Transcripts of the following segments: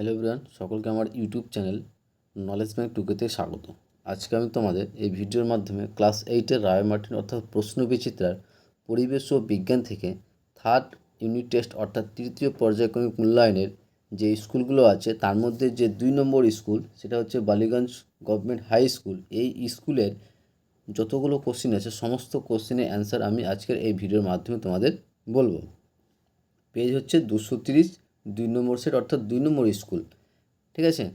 Hello everyone, সকলকে আমার YouTube channel knowledge bank টুকেতে স্বাগত। আজকে আমি তোমাদের এই ভিডিওর মাধ্যমে ক্লাস 8-এর রায়মার্টিন অর্থাৎ প্রশ্নবিচিত্রার পরিবেশ ও বিজ্ঞান থেকে থার্ড ইউনিট টেস্ট অর্থাৎ তৃতীয় পর্যায়ক্রমিক মূল্যায়নের যে স্কুলগুলো আছে তার মধ্যে যে 2 নম্বর স্কুল সেটা হচ্ছে বালিগঞ্জ গভর্নমেন্ট হাই স্কুল। এই স্কুলের যতগুলো কোশ্চিন আছে সমস্ত কোশ্চিনের অ্যান্সার আমি আজকের এই ভিডিওর মাধ্যমে তোমাদের বলবো। পেজ হচ্ছে 230, 2 নম্বর সেট অর্থাৎ 2 নম্বর স্কুল। ঠিক আছে,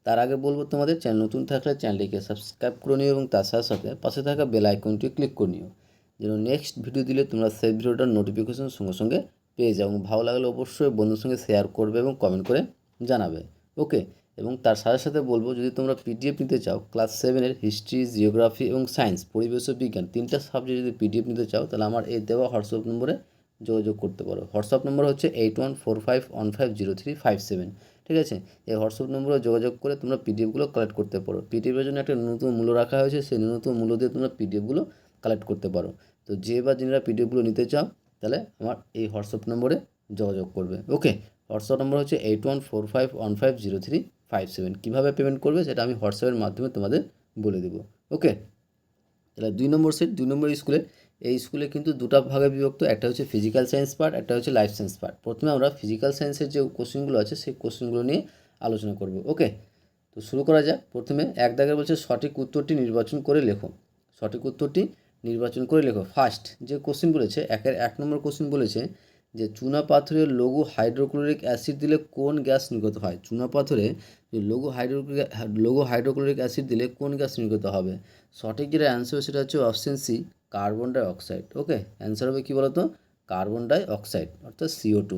তার আগে বলবো তোমাদের চ্যানেল নতুন থাকলে চ্যানেলটিকে সাবস্ক্রাইব করে নিও এবং তার সাথে সাথে পাশে থাকা বেল আইকনটি ক্লিক করে নিও যেন নেক্সট ভিডিও দিলে তোমরা সেই ভিডিওটার নোটিফিকেশন সঙ্গে সঙ্গে পেয়ে যাও। এবং ভালো লাগলে অবশ্যই বন্ধুর সঙ্গে শেয়ার করবে এবং কমেন্ট করে জানাবে। ওকে, এবং তার সাথে সাথে বলবো যদি তোমরা পিডিএফ নিতে চাও ক্লাস 7-এর হিস্ট্রি, জিওগ্রাফি এবং সায়েন্স, পরিবেশ ও বিজ্ঞান 3টা সাবজেক্ট যদি পিডিএফ নিতে চাও তাহলে আমার এই দেওয়া হোয়াটসঅ্যাপ নম্বরে যোগাযোগ করতে পারো। হোয়াটসঅ্যাপ নম্বর হচ্ছে 8145150357। ঠিক আছে, এই হোয়াটসঅ্যাপ নম্বরে যোগাযোগ করে তোমরা পিডিএফগুলো কালেক্ট করতে পারো। পিডিএফের জন্য একটা ন্যূনতম মূল্য রাখা হয়েছে, সেই ন্যূনতম মূল্য দিয়ে তোমরা পিডিএফগুলো কালেক্ট করতে পারো। তো যে বা যিনারা পিডিএফগুলো নিতে চাও তাহলে আমার এই হোয়াটসঅ্যাপ নম্বরে যোগাযোগ করবে। ওকে, হোয়াটসঅ্যাপ নম্বর হচ্ছে 8145150357। কীভাবে পেমেন্ট করবে সেটা আমি হোয়াটসঅ্যাপের মাধ্যমে তোমাদের বলে দেবো। ওকে, তাহলে 2 নম্বর সেট 2 নম্বর স্কুলে, এই স্কুলে কিন্তু দুটো ভাগে বিভক্ত, একটা হচ্ছে ফিজিক্যাল সায়েন্স পার্ট, একটা হচ্ছে লাইফ সায়েন্স পার্ট। প্রথমে আমরা ফিজিক্যাল সায়েন্সের যে কোশ্চেনগুলো আছে সেই কোশ্চেনগুলো নিয়ে আলোচনা করব। ওকে, তো শুরু করা যাক। প্রথমে এক দাগে বলছে সঠিক উত্তরটি নির্বাচন করে লেখো। সঠিক উত্তরটি নির্বাচন করে লেখো। ফার্স্ট যে কোশ্চেন বলেছে, 1 নম্বর কোশ্চেন বলেছে যে চুনা পাথরের লঘু হাইড্রোক্লোরিক অ্যাসিড দিলে কোন গ্যাস নির্গত হয়। চুনা পাথরে লঘু হাইড্রোক্লোরিক অ্যাসিড দিলে কোন গ্যাস নির্গত হবে। সঠিক যেটা অ্যান্সার সেটা হচ্ছে option C, carbon die oxide. ওকে, অ্যান্সার হবে কী বলতো, কার্বন ডাই অক্সাইড অর্থাৎ CO2।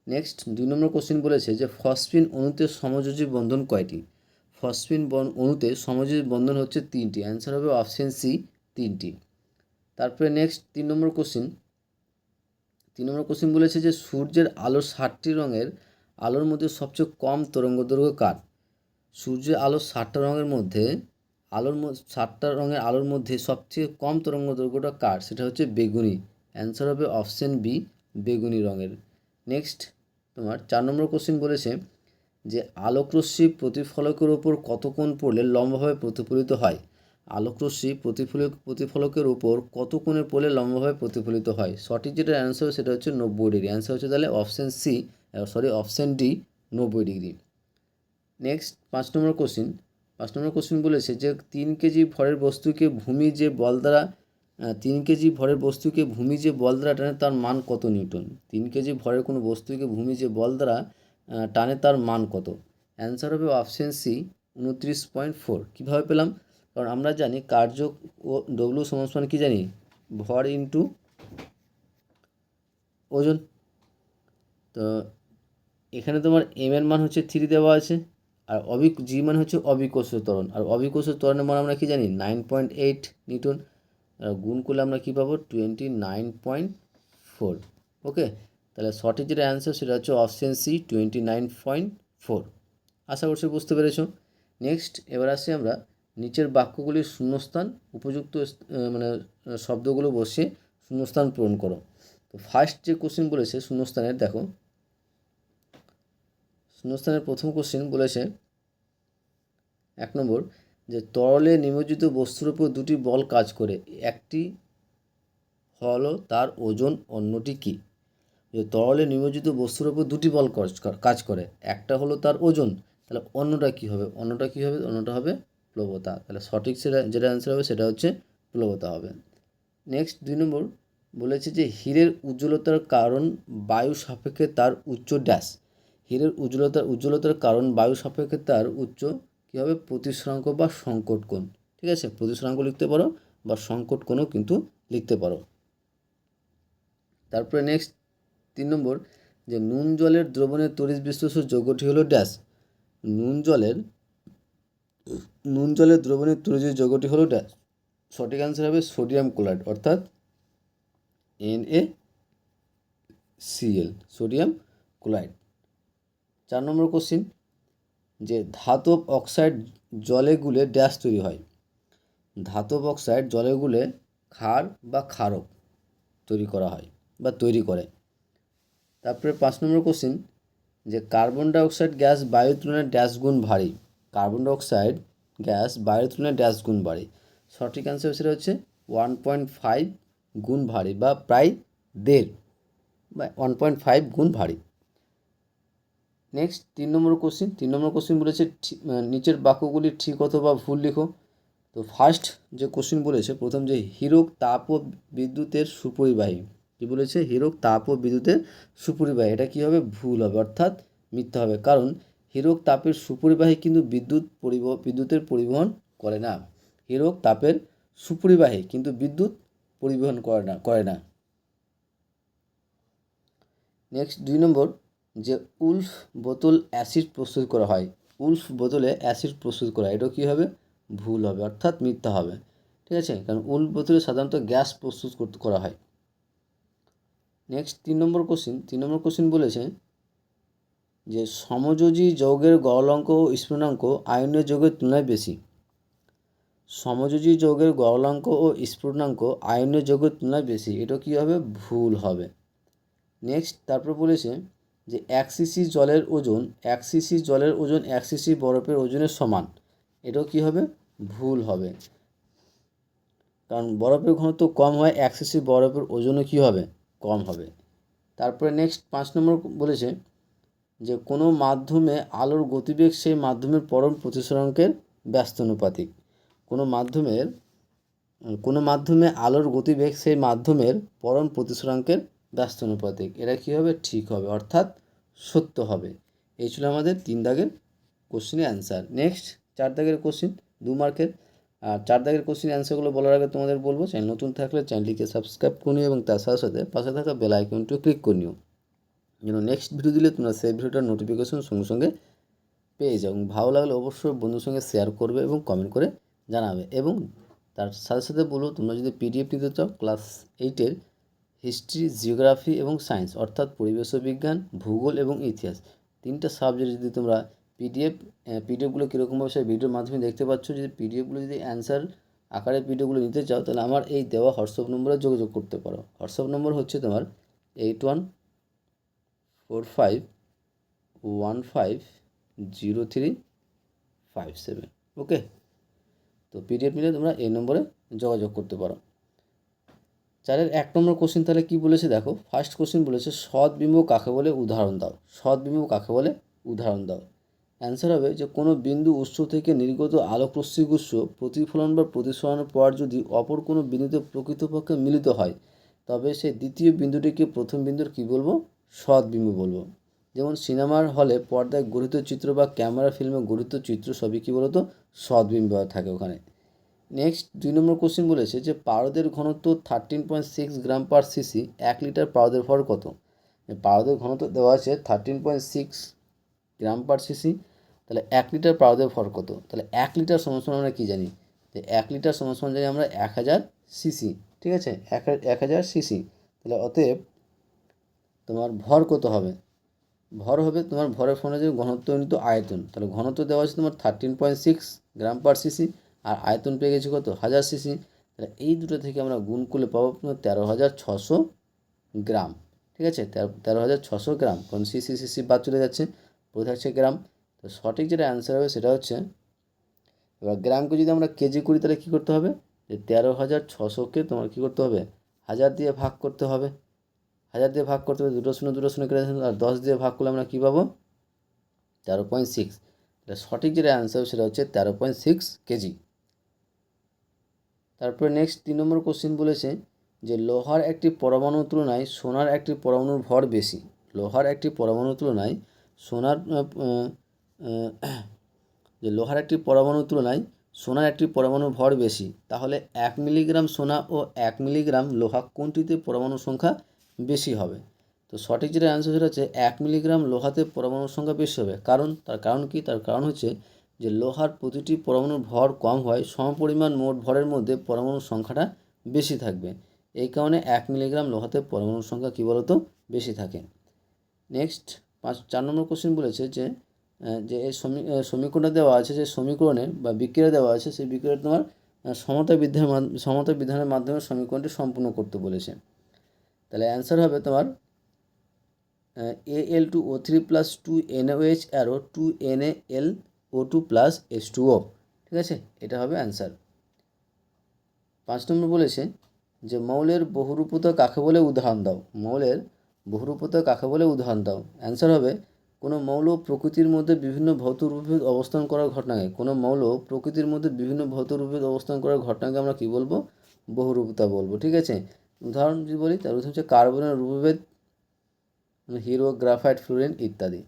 নেক্সট 2 নম্বর কোশ্চেন বলেছে যে ফসফিন অণুতে সমযোজী বন্ধন কয়টি। ফসফিন অণুতে সমযোজী বন্ধন হচ্ছে 3টি। অ্যান্সার হবে অপশন সি, 3টি। তারপরে নেক্সট 3 নম্বর কোশ্চেন বলেছে যে সূর্যের আলোর 60টি রঙের আলোর মধ্যে সবচেয়ে কম তরঙ্গদৈর্ঘ্য কার। সূর্যের আলোর 60টা রঙের মধ্যে 60টা রঙের আলোর মধ্যে সবচেয়ে কম তরঙ্গদৈর্ঘ্যটা কার, সেটা হচ্ছে বেগুনি। অ্যান্সার হবে অপশন বি, বেগুনি রঙের। নেক্সট তোমার 4 নম্বর কোশ্চেন বলেছে যে আলোকরশ্মি প্রতিফলকের ওপর কত কোণ পড়লে লম্বভাবে প্রতিফলিত হয়। আলোকরশ্মি প্রতিফলকের ওপর কত কোণে পড়লে লম্বভাবে প্রতিফলিত হয়। সঠিক যেটা অ্যান্সার সেটা হচ্ছে 90 ডিগ্রি। অ্যান্সার হচ্ছে তাহলে অপশন ডি, 90 ডিগ্রি। নেক্সট 5 নম্বর কোশ্চেন বলেছে যে 3 কেজি ভরের বস্তুকে ভূমি যে বল দ্বারা 3 কেজি ভরের বস্তুকে ভূমি যে বল দ্বারা টানে তার মান কত নিউটন। 3 কেজি ভরের কোনো বস্তুকে ভূমি যে বল দ্বারা টানে তার মান কত। অ্যান্সার হবে অপশন সি, 29.4। কীভাবে পেলাম, কারণ আমরা জানি কার্য ও ডব্লিউ সমান কী জানি, ভর ইন্টু ওজন। তো এখানে তোমার এম এর মান হচ্ছে 3 দেওয়া আছে, আর জি মান হচ্ছে অবিকর্ষীয় ত্বরণ, আর অবিকর্ষীয় ত্বরণের মান আমরা কি জানি 9.8 নিউটন। গুণ করলে আমরা কী পাবো, 29.4। ওকে, তাহলে সঠিক যেটা অ্যান্সার সেটা হচ্ছে অপশন সি, 29.4। আশা করছি বুঝতে পেরেছো। নেক্সট এবার আসি আমরা নিচের বাক্যগুলির শূন্যস্থান উপযুক্ত শব্দগুলো বসিয়ে শূন্যস্থান পূরণ করো। তো ফার্স্ট যে কোশ্চেন বলেছে শূন্যস্থানের, দেখো শূন্যস্থানের প্রথম কোশ্চেন বলেছে 1 নম্বর যে তরলে নিমজ্জিত বস্তুর উপর দুটি বল কাজ করে, একটি হলো তার ওজন, অন্যটি কি। যে তরলে নিমজ্জিত বস্তুর উপর দুটি বল কাজ করে, একটা হলো তার ওজন, তাহলে অন্যটা কী হবে, অন্যটা হবে প্লবতা। তাহলে সঠিক যেটা অ্যান্সার হবে সেটা হচ্ছে প্লবতা হবে। নেক্সট 2 নম্বর বলেছে যে হীরের উজ্জ্বলতার কারণ বায়ু সাপেক্ষে তার উচ্চ ড্যাশ। হীরের উজ্জ্বলতার কারণ বায়ু সাপেক্ষে তার উচ্চ কী হবে, প্রতিসরাঙ্ক বা সংকট কোণ। ঠিক আছে, প্রতিসরাঙ্ক লিখতে পারো বা সংকট কোণও কিন্তু লিখতে পারো। তারপরে নেক্সট 3 নম্বর যে নুন জলের দ্রবণের তড়িৎ বিশ্লেষক যৌগটি হলো ড্যাশ। নুন জলের দ্রবণের তড়িৎ যৌগটি হলো ড্যাশ। সঠিক অ্যান্সার হবে সোডিয়াম ক্লোরাইড অর্থাৎ NaCl, সোডিয়াম ক্লোরাইড। 4 নম্বর কোশ্চিন যে ধাতব অক্সাইড জলে গুলে ড্যাশ তৈরি হয়। ধাতব অক্সাইড জলে গুলে ক্ষার বা ক্ষারক তৈরি করা হয় বা তৈরি করে। তারপরে 5 নম্বর কোশ্চিন যে কার্বন ডাইঅক্সাইড গ্যাস বায়ুর তুলনায় ড্যাশ গুণ ভারী। কার্বন ডাইঅক্সাইড গ্যাস বায়ুর তুলনায় ড্যাশ গুণ ভারী। সঠিক অ্যান্সার সেটা হচ্ছে 1.5 গুণ ভারী, বা প্রায় 1.5 বা 1.5 গুণ ভারী। নেক্সট 3 নম্বর কোশ্চিন। 3 নম্বর কোশ্চিন বলেছে নিচের বাক্যগুলি ঠিক অথবা ভুল লিখো। তো ফার্স্ট যে কোশ্চিন বলেছে, প্রথম যে হীরক তাপ ও বিদ্যুতের সুপরিবাহী, কি বলেছে? হীরক তাপ ও বিদ্যুতের সুপরিবাহী। এটা কী হবে? ভুল হবে, অর্থাৎ মিথ্যা হবে। কারণ হীরক তাপের সুপরিবাহী কিন্তু বিদ্যুতের পরিবহন করে না। হীরক তাপের সুপরিবাহী কিন্তু বিদ্যুৎ পরিবহন করে না। নেক্সট 2 নম্বর, যে উলফ বোতল অ্যাসিড প্রস্তুত করা হয়। উলফ বোতলে অ্যাসিড প্রস্তুত করা হয়, এটা কী হবে? ভুল হবে, অর্থাৎ মিথ্যা হবে। ঠিক আছে, কারণ উলফ বোতলে সাধারণত গ্যাস প্রস্তুত করা হয়। নেক্সট 3 নম্বর কোশ্চিন। 3 নম্বর কোশ্চিন বলেছে যে সমযোজী যৌগের গলনাঙ্ক ও স্ফুটনাঙ্ক আয়নীয় যৌগের তুলনায় বেশি। সমযোজী যৌগের গলনাঙ্ক ও স্ফুটনাঙ্ক আয়নীয় যৌগের তুলনায় বেশি, এটা কী হবে? ভুল হবে। নেক্সট তারপর বলেছে যে 1 সিসি জলের ওজন 1 সিসি জলের ওজন 1 সিসি বরফের ওজনের সমান, এটাও কী হবে? ভুল হবে, কারণ বরফের ঘনত্ব কম হয়, 1 সিসি বরফের ওজনও কী হবে? কম হবে। তারপরে নেক্সট 5 নম্বর বলেছে যে কোনো মাধ্যমে আলোর গতিবেগ সেই মাধ্যমের পরম প্রতিসরাঙ্কের ব্যস্তানুপাতিক। কোনো মাধ্যমে আলোর গতিবেগ সেই মাধ্যমের পরম প্রতিসরাঙ্কের ব্যস্তানুপাতিক, এটা কী হবে? ঠিক হবে, অর্থাৎ সত্য হবে। এই ছিল আমাদের 3 দাগের কোশ্চেনের অ্যান্সার। নেক্সট 4 দাগের কোশ্চেন, 2 মার্কের। আর 4 দাগের কোশ্চেন অ্যান্সারগুলো বলার আগে তোমাদের বলবো, চ্যানেল নতুন থাকলে চ্যানেলটিকে সাবস্ক্রাইব করে নিও এবং তার সাথে সাথে পাশে থাকা বেল আইকনটিও ক্লিক করে নিও, যেন নেক্সট ভিডিও দিলে তোমরা সেই ভিডিওটার নোটিফিকেশন সঙ্গে সঙ্গে পেয়ে যাও। এবং ভালো লাগলে অবশ্যই বন্ধুর সঙ্গে শেয়ার করবে এবং কমেন্ট করে জানাবে। এবং তার সাথে সাথে বলবো, তোমরা যদি পিডিএফ নিতে চাও ক্লাস 8-এর হিস্ট্রি, জিওগ্রাফি এবং সায়েন্স, অর্থাৎ পরিবেশ বিজ্ঞান, ভূগোল এবং ইতিহাস, 3টা সাবজেক্ট যদি তোমরা পিডিএফগুলো কীরকমভাবে সেই ভিডিওর মাধ্যমে দেখতে পাচ্ছ, যদি পিডিএফগুলো যদি অ্যান্সার আকারে পিডিএফগুলো নিতে চাও, তাহলে আমার এই দেওয়া হোয়াটসঅ্যাপ নম্বরে যোগাযোগ করতে পারো। হোয়াটসঅ্যাপ নম্বর হচ্ছে তোমার 8145150357। ওকে, তো পিডিএফ নিলে তোমরা এই নম্বরে যোগাযোগ করতে পারো। 4-এর 1 নম্বর কোশ্চেন তাহলে কী বলেছে দেখো। ফার্স্ট কোশ্চেন বলেছে সদ্বিম্ব কাকে বলে? উদাহরণ দাও। সদ্বিম্ব কাকে বলে? উদাহরণ দাও। অ্যান্সার হবে যে কোনো বিন্দু উৎস থেকে নির্গত আলোকরশ্মির উৎস প্রতিফলন বা প্রতিসরণের পর যদি অপর কোনো বিন্দুতে প্রকৃতপক্ষে মিলিত হয়, তবে সেই দ্বিতীয় বিন্দুটিকে প্রথম বিন্দুর কী বলবো? সদ্বিম্ব বলবো। যেমন সিনেমার হলে পর্দায় গঠিত চিত্র বা ক্যামেরা ফিল্মে গঠিত চিত্র সবই কী বলতো? সদ্বিম্ব থাকে ওখানে। নেক্সট 2 নম্বর কোশ্চেন বলেছে যে পারদের ঘনত্ব 13.6 গ্রাম পার সিসি, 1 লিটার পারদের ভর কত? পারদের ঘনত্ব দেওয়া আছে 13.6 গ্রাম পার সিসি, তাহলে 1 লিটার পারদের ভর কত? তাহলে 1 লিটার সমান আমরা কী জানি? যে 1 লিটার সমান জানি আমরা 1000 সিসি। ঠিক আছে, 1000 সিসি। তাহলে অতএব তোমার ভর কত হবে? ভর হবে তোমার ভরের ফলে যে ঘনত্বজনিত আয়তন, তাহলে ঘনত্ব দেওয়া আছে তোমার 13.6 গ্রাম পার সিসি, আর আয়তন পেয়ে গেছি কত? 1000 সিসি। তাহলে এই দুটো থেকে আমরা গুণ করলে পাবো 13,600 গ্রাম। ঠিক আছে, 13,600 গ্রাম, কারণ সিসি সিসি বাদ চলে যাচ্ছে, পড়ে থাকছে গ্রাম। তো সঠিক যেটা অ্যান্সার হবে সেটা হচ্ছে, এবার গ্রামকে যদি আমরা কেজি করি তাহলে কী করতে হবে? যে 13,600কে তোমার কী করতে হবে? 1000 দিয়ে ভাগ করতে হবে। 1000 দিয়ে ভাগ করতে হবে, দুটো শূন্য কেটে, আর 10 দিয়ে ভাগ করলে আমরা কী পাবো? 13.6। তাহলে সঠিক যেটা অ্যান্সার সেটা হচ্ছে 13.6 কেজি। তারপরে নেক্সট 3 নম্বর কোশ্চেন বলেছে যে লোহার একটি পরমাণুর তুলনায় সোনার একটি পরমাণুর ভর বেশি। লোহার একটি পরমাণুর তুলনায় লোহার একটি পরমাণুর তুলনায় সোনার একটি পরমাণুর ভর বেশি, তাহলে 1 মিলিগ্রাম সোনা ও 1 মিলিগ্রাম লোহা কোনটিতে পরমাণুর সংখ্যা বেশি হবে? তো সঠিক যেটা অ্যান্সার সেটা হচ্ছে 1 মিলিগ্রাম লোহাতে পরমাণুর সংখ্যা বেশি হবে। তার কারণ কি? তার কারণ হচ্ছে যে লোহার প্রতিটি পরমাণুর ভর কম হয়, সমপরিমাণ মোট ভরের মধ্যে পরমাণুর সংখ্যাটা বেশি থাকবে। এই কারণে 1 মিলিগ্রাম লোহাতে পরমাণুর সংখ্যা কী বলতো? বেশি থাকে। নেক্সট 4 নম্বর কোশ্চেন বলেছে যে এই সমীকরণটা দেওয়া আছে, যে সমীকরণে বা বিক্রিয়া দেওয়া আছে, সেই বিক্রিয়া তোমার সমতা বিধানের মাধ্যমে সমীকরণটি সম্পূর্ণ করতে বলেছে। তাহলে অ্যান্সার হবে তোমার Al2O3 plus 2NaOH arrow 2NaLO2 plus H2O। ঠিক আছে, এটা হবে অ্যান্সার। 5 নম্বর বলেছে যে মৌলের বহুরূপতা কাকে বলে উদাহরণ দাও। মৌলের বহুরূপতা কাকে বলে উদাহরণ দাও। অ্যান্সার হবে কোনো মৌল প্রকৃতির মধ্যে বিভিন্ন ভৌত রূপে অবস্থান করার ঘটনাকে, কোনো মৌল প্রকৃতির মধ্যে বিভিন্ন ভৌত রূপে অবস্থান করার ঘটনাকে আমরা কী বলবো, বহুরূপতা বলবো। ঠিক আছে, উদাহরণ যদি বলি তার উদাহরণ হচ্ছে কার্বনের রূপভেদ, হিরো, গ্রাফাইট, ফ্লুরিন ইত্যাদি।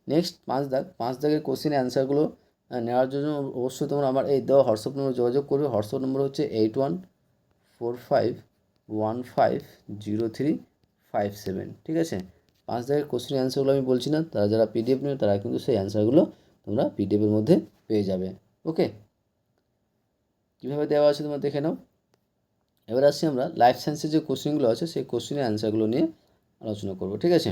নেক্সট 5 দাগের কোশ্চেনের অ্যান্সারগুলো নেওয়ার জন্য অবশ্যই তোমরা আমার এই দেওয়া হোয়াটসঅ্যাপ নম্বরে যোগাযোগ করবে। হোয়াটসঅ্যাপ নম্বর হচ্ছে 8145150357। ঠিক আছে, 5 দাগের কোশ্চেনের অ্যান্সারগুলো আমি বলছি না, তারা যারা পিডিএফ নেবে তারা কিন্তু সেই অ্যান্সারগুলো তোমরা পিডিএফের মধ্যে পেয়ে যাবে। ওকে, কীভাবে দেওয়া আছে তোমরা দেখে নাও। এবার আসছি আমরা লাইফ সায়েন্সের যে কোশ্চেনগুলো আছে সেই কোশ্চেনের অ্যান্সারগুলো নিয়ে আলোচনা করব। ঠিক আছে,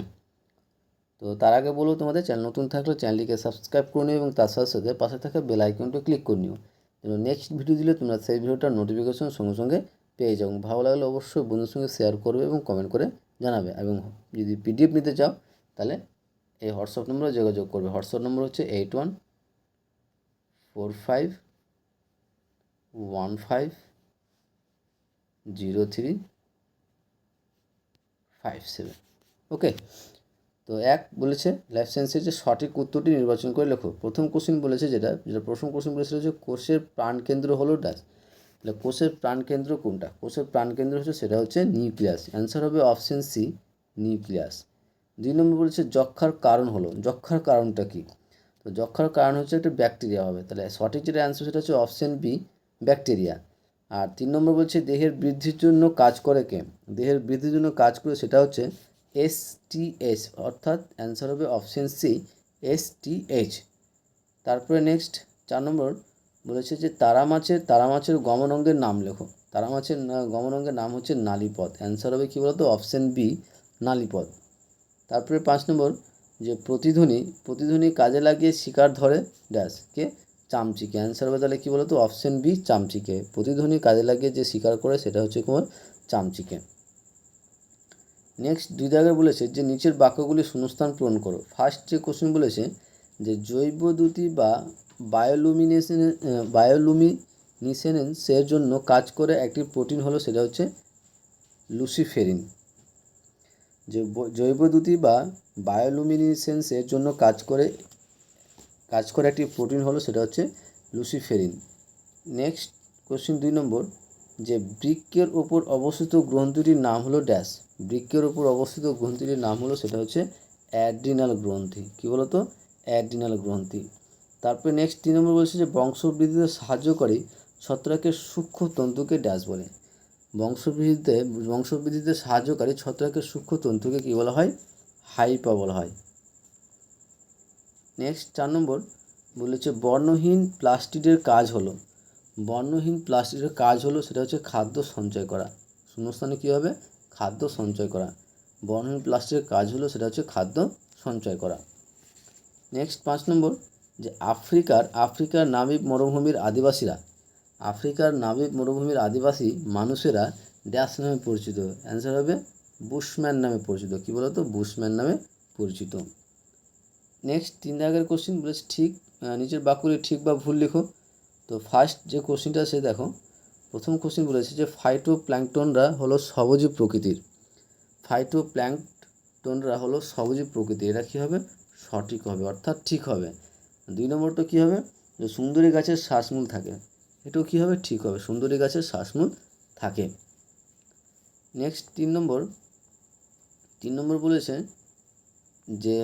তো তার আগে বলবো তোমাদের চ্যানেল নতুন থাকলে চ্যানেলটিকে সাবস্ক্রাইব করে নিও এবং তার সাথে সাথে পাশে থাকা বেল আইকনটা ক্লিক করে নিও, যেন নেক্সট ভিডিও দিলে তোমরা সেই ভিডিওটার নোটিফিকেশন সঙ্গে সঙ্গে পেয়ে যাও। ভালো লাগলে অবশ্যই বন্ধুর সঙ্গে শেয়ার করবে এবং কমেন্ট করে জানাবে। এবং যদি পিডিএফ নিতে চাও তাহলে এই হোয়াটসঅ্যাপ নম্বরে যোগাযোগ করবে। হোয়াটসঅ্যাপ নম্বর হচ্ছে 8145150357। ওকে, তো বলেছে লাইফ সায়েন্সের যে সঠিক উত্তরটি নির্বাচন করে লেখো। প্রথম কোশ্চেন বলেছে যেটা প্রথম কোশ্চেন বলেছিল যে কোষের প্রাণকেন্দ্র হলো ড্যাশ। তাহলে কোষের প্রাণকেন্দ্র কোনটা? কোষের প্রাণকেন্দ্র হচ্ছে সেটা হচ্ছে নিউক্লিয়াস। অ্যান্সার হবে অপশন সি, নিউক্লিয়াস। 2 নম্বর বলেছে যক্ষার কারণ হলো। যক্ষার কারণটা কি? তো যক্ষার কারণ হচ্ছে একটা ব্যাকটেরিয়া হবে। তাহলে সঠিক যেটা অ্যান্সার সেটা হচ্ছে অপশন বি, ব্যাকটেরিয়া। আর 3 নম্বর বলছে দেহের বৃদ্ধির জন্য কাজ করে কে? দেহের বৃদ্ধির জন্য কাজ করে সেটা হচ্ছে STH, অর্থাৎ অ্যান্সার হবে অপশন সি, STH। তারপরে নেক্সট 4 নম্বর বলেছে যে তারা মাছের গমন অঙ্গের নাম লেখো। তারা মাছের গমন অঙ্গের নাম হচ্ছে নালীপথ। অ্যান্সার হবে কী বলতো? অপশন বি, নালীপথ। তারপরে 5 নম্বর যে প্রতিধ্বনি কাজে লাগিয়ে শিকার ধরে ড্যাশ কে? চামচিকে। অ্যান্সার হবে তাহলে কী বলতো? অপশন বি, চামচিকে। প্রতিধ্বনি কাজে লাগিয়ে যে শিকার করে সেটা হচ্ছে তোমার চামচিকে। নেক্সট 2 দাগে বলেছে যে নিচের বাক্যগুলি শূন্যস্থান পূরণ করো। ফার্স্ট যে কোশ্চেন বলেছে যে জৈব দ্যুতি বা বায়োলুমিনেসেন্সের জন্য কাজ করে একটি প্রোটিন হলো সেটা হচ্ছে লুসিফেরিন। যে জৈব দ্যুতি বা বায়োলুমিনেসেন্সের জন্য কাজ করে একটি প্রোটিন হলো সেটা হচ্ছে লুসিফেরিন। নেক্সট কোশ্চেন 2 নম্বর যে বৃক্কের ওপর অবস্থিত গ্রন্থিটির নাম হলো ড্যাশ। বৃক্কের ওপর অবস্থিত গ্রন্থিটির নাম হলো সেটা হচ্ছে অ্যাড্রিনাল গ্রন্থি। কী বলতো? অ্যাড্রিনাল গ্রন্থি। তারপরে নেক্সট 3 নম্বর বলছে যে বংশবৃদ্ধিতে সাহায্যকারী ছত্রাকের সূক্ষ্ম তন্তুকে ড্যাশ বলে। বংশবৃদ্ধিতে সাহায্যকারী ছত্রাকের সূক্ষ্ম তন্তুকে কী বলা হয়? হাইপা বলা হয়। নেক্সট 4 নম্বর বলেছে বর্ণহীন প্লাস্টিডের কাজ হলো। বর্ণহীন প্লাস্টিডের কাজ হলো সেটা হচ্ছে খাদ্য সঞ্চয় করা। শূন্যস্থানে কী হবে? খাদ্য সঞ্চয় করা। বর্ণহীন প্লাস্টিডের কাজ হলো সেটা হচ্ছে খাদ্য সঞ্চয় করা। নেক্সট 5 নম্বর যে আফ্রিকার নামিব মরুভূমির আদিবাসী মানুষেরা ড্যাশ নামে পরিচিত। অ্যান্সার হবে বুশম্যান নামে পরিচিত। কী বলতো? বুশম্যান নামে পরিচিত। নেক্সট 3 দাগের কোশ্চেন বলেছে নিচের বাক্যগুলি ঠিক বা ভুল লিখো। তো ফার্স্ট যে কোশ্চেনটা সে দেখো, প্রথম কোশ্চেন বলেছে যে ফাইটোপ্ল্যাঙ্কটনরা হলো সবজীব প্রকৃতির। ফাইটোপ্ল্যাঙ্কটনরা হলো সবজীব প্রকৃতির। এটা কী হবে? সঠিক হবে, অর্থাৎ ঠিক হবে। 2 নম্বরটা কী হবে? যে সুন্দরী গাছের শ্বাসমূল থাকে। এটাও কী হবে? ঠিক হবে, সুন্দরী গাছের শ্বাসমূল থাকে। নেক্সট 3 নম্বর বলেছে যে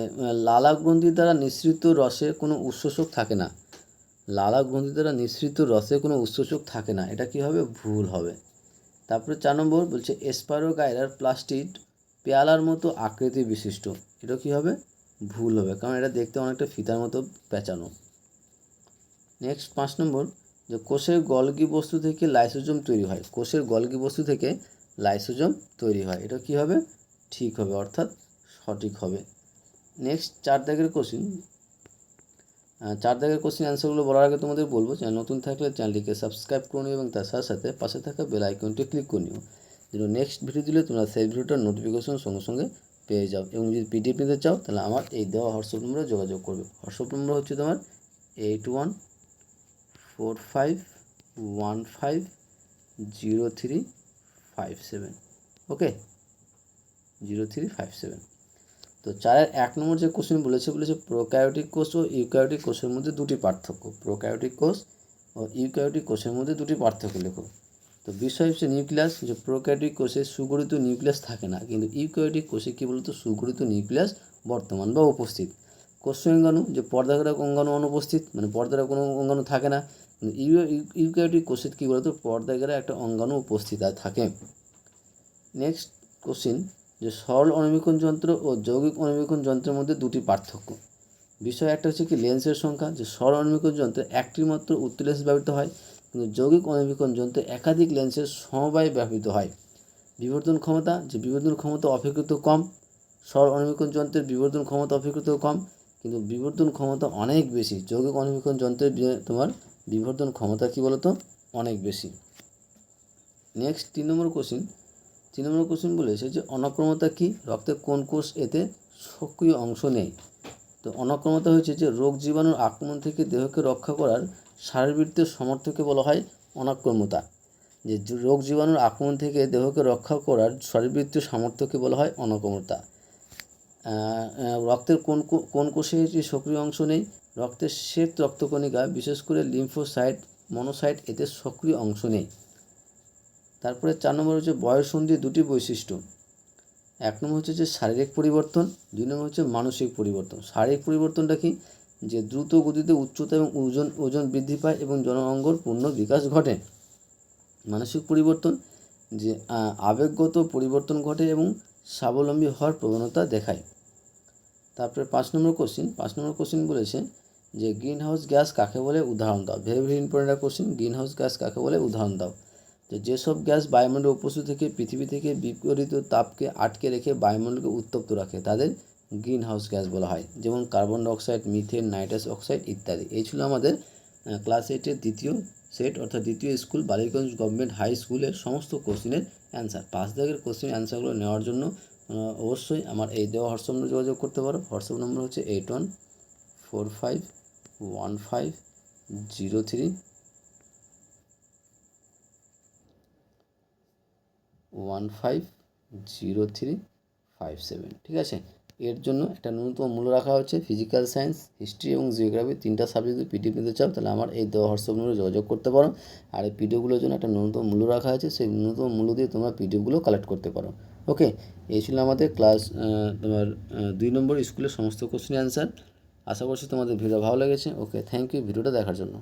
লালা গ্রন্থি দ্বারা নিঃসৃত রসে কোনো উৎসেচক থাকে না। লালা গ্রন্থি দ্বারা নিঃসৃত রসে কোনো উৎসেচক থাকে না। এটা কী হবে? ভুল হবে। তারপরে 4 নম্বর বলছে স্পাইরোগাইরার প্লাস্টিড পেয়ালার মতো আকৃতি বিশিষ্ট। এটা কী হবে? ভুল হবে, কারণ এটা দেখতে অনেকটা ফিতার মতো পেঁচানো। নেক্সট 5 নম্বর যে কোষের গলগি বস্তু থেকে লাইসোজোম তৈরি হয়। কোষের গলগি বস্তু থেকে লাইসোজোম তৈরি হয়। এটা কী হবে? ঠিক হবে, অর্থাৎ সঠিক হবে। নেক্সট 4 দাগের কোশ্চেন অ্যান্সারগুলো বলার আগে তোমাদের বলবো চ্যানেল নতুন থাকলে চ্যানেলটিকে সাবস্ক্রাইব করে নিও এবং তার সাথে সাথে পাশে থাকা বেল আইকনটি ক্লিক করে নিও, যেন নেক্সট ভিডিও দিলে তোমরা সেই ভিডিওটার নোটিফিকেশন সঙ্গে সঙ্গে পেয়ে যাও। এবং যদি পিডিএফ নিতে চাও তাহলে আমার এই দেওয়া হোয়াটসঅ্যাপ নম্বরে যোগাযোগ করবে। হোয়াটসঅ্যাপ নম্বর হচ্ছে তোমার 8145150357। ওকে, 0357। তো 4-এর 1 নম্বর যে কোশ্চেন বলেছে প্রোক্যারিওটিক কোষ ও ইউক্যারিওটিক কোষের মধ্যে দুটি পার্থক্য। প্রোক্যারিওটিক কোষ ও ইউক্যারিওটিক কোষের মধ্যে দুটি পার্থক্য লেখো। তো বিষয় হচ্ছে নিউক্লিয়াস। যে প্রোক্যারিওটিক কোষে সুগঠিত নিউক্লিয়াস থাকে না, কিন্তু ইউক্যারিওটিক কোষে কী বলতো সুগঠিত নিউক্লিয়াস বর্তমান বা উপস্থিত। কোষ অঙ্গাণু, যে পর্দাকার অঙ্গাণু অনুপস্থিত, মানে পর্দার কোনো অঙ্গাণু থাকে না। কিন্তু ইউক্যারিওটিক কোষে কী বলতো পর্দাকারে একটা অঙ্গাণু উপস্থিত থাকে। নেক্সট কোশ্চিন, যে সরল অণুবীক্ষণ যন্ত্র ও যৌগিক অণুবীক্ষণ যন্ত্রের মধ্যে দুটি পার্থক্য। বিষয় একটা হচ্ছে কি লেন্সের সংখ্যা। যে সরল অণুবীক্ষণ যন্ত্রে একটি মাত্র উত্তর লেন্স ব্যবহৃত হয়, কিন্তু যৌগিক অণুবীক্ষণ যন্ত্রে একাধিক লেন্সের সমবায় ব্যবহৃত হয়। বিবর্ধন ক্ষমতা, যে বিবর্ধন ক্ষমতা অপেক্ষাকৃত কম। সরল অণুবীক্ষণ যন্ত্রের বিবর্ধন ক্ষমতা অপেক্ষাকৃত কম, কিন্তু বিবর্ধন ক্ষমতা অনেক বেশি যৌগিক অণুবীক্ষণ যন্ত্রের তোমার বিবর্ধন ক্ষমতা কী বলতো অনেক বেশি। নেক্সট 3 নম্বর কোশ্চিন বলেছে যে অনাক্রমতা কি, রক্তের কোন কোষ এতে সক্রিয় অংশ নেই। তো অনাক্রমতা হচ্ছে যে রোগ জীবাণুর আক্রমণ থেকে দেহকে রক্ষা করার শারীরবৃত্তীয় সামর্থ্যকে বলা হয় অনাক্রমতা। যে রোগ জীবাণুর আক্রমণ থেকে দেহকে রক্ষা করার শারীরবৃত্তীয় সামর্থ্যকে বলা হয় অনাক্রমতা। রক্তের কোন কোষে এটি সক্রিয় অংশ নেই। রক্তের শ্বেত রক্তকণিকা, বিশেষ করে লিম্ফোসাইট, মনোসাইট এতে সক্রিয় অংশ নেই। তারপরে 4 নম্বর হচ্ছে বয়ঃসন্ধির দুটি বৈশিষ্ট্য। 1 নম্বর হচ্ছে যে শারীরিক পরিবর্তন, 2 নম্বর হচ্ছে মানসিক পরিবর্তন। শারীরিক পরিবর্তনটা কি, যে দ্রুত গতিতে উচ্চতা এবং ওজন বৃদ্ধি পায় এবং জনঅঙ্গর পূর্ণ বিকাশ ঘটে। মানসিক পরিবর্তন, যে আবেগগত পরিবর্তন ঘটে এবং স্বাবলম্বী হওয়ার প্রবণতা দেখায়। তারপরে 5 নম্বর কোশ্চিন বলেছে যে গ্রিন হাউস গ্যাস কাকে বলে, উদাহরণ দাও। Very very important question, green house gas কাকে বলে উদাহরণ দাও। যেসব গ্যাস বায়ুমণ্ডলে উপস্থিত থেকে পৃথিবী থেকে বিকিরিত তাপকে আটকে রেখে বায়ুমণ্ডলকে উত্তপ্ত রাখে তাদের গ্রিন হাউস গ্যাস বলা হয়, যেমন carbon dioxide, methane, nitrous oxide ইত্যাদি। এই ছিল আমাদের ক্লাস 8-এর দ্বিতীয় সেট, অর্থাৎ দ্বিতীয় স্কুল বালিগঞ্জ গভর্নমেন্ট হাই স্কুলের সমস্ত কোশ্চিনের অ্যান্সার। 5 দাগের কোশ্চিন অ্যান্সারগুলো নেওয়ার জন্য অবশ্যই আমার এই দেওয়া হোয়াটসঅ্যাপ নম্বরে যোগাযোগ করতে পারো। হোয়াটসঅ্যাপ নম্বর হচ্ছে 81150357। ঠিক আছে, এর জন্য একটা ন্যূনতম মূল্য রাখা হচ্ছে। ফিজিক্যাল সায়েন্স, হিস্ট্রি এবং জিওগ্রাফি 3টা সাবজেক্ট যদি পিডিএফ নিতে চাও তাহলে আমার এই দেওয়া হোয়াটসঅ্যাপ নম্বরে যোগাযোগ করতে পারো। আর এই পিডিএফগুলোর জন্য একটা ন্যূনতম মূল্য রাখা আছে, সেই ন্যূনতম মূল্য দিয়ে তোমরা পিডিএফগুলো কালেক্ট করতে পারো। ওকে, এই ছিল আমাদের ক্লাস 2 নম্বর স্কুলের সমস্ত কোশ্চেন অ্যান্সার। আশা করছি তোমাদের ভিডিও ভালো লেগেছে। ওকে, থ্যাংক ইউ ভিডিওটা দেখার জন্য।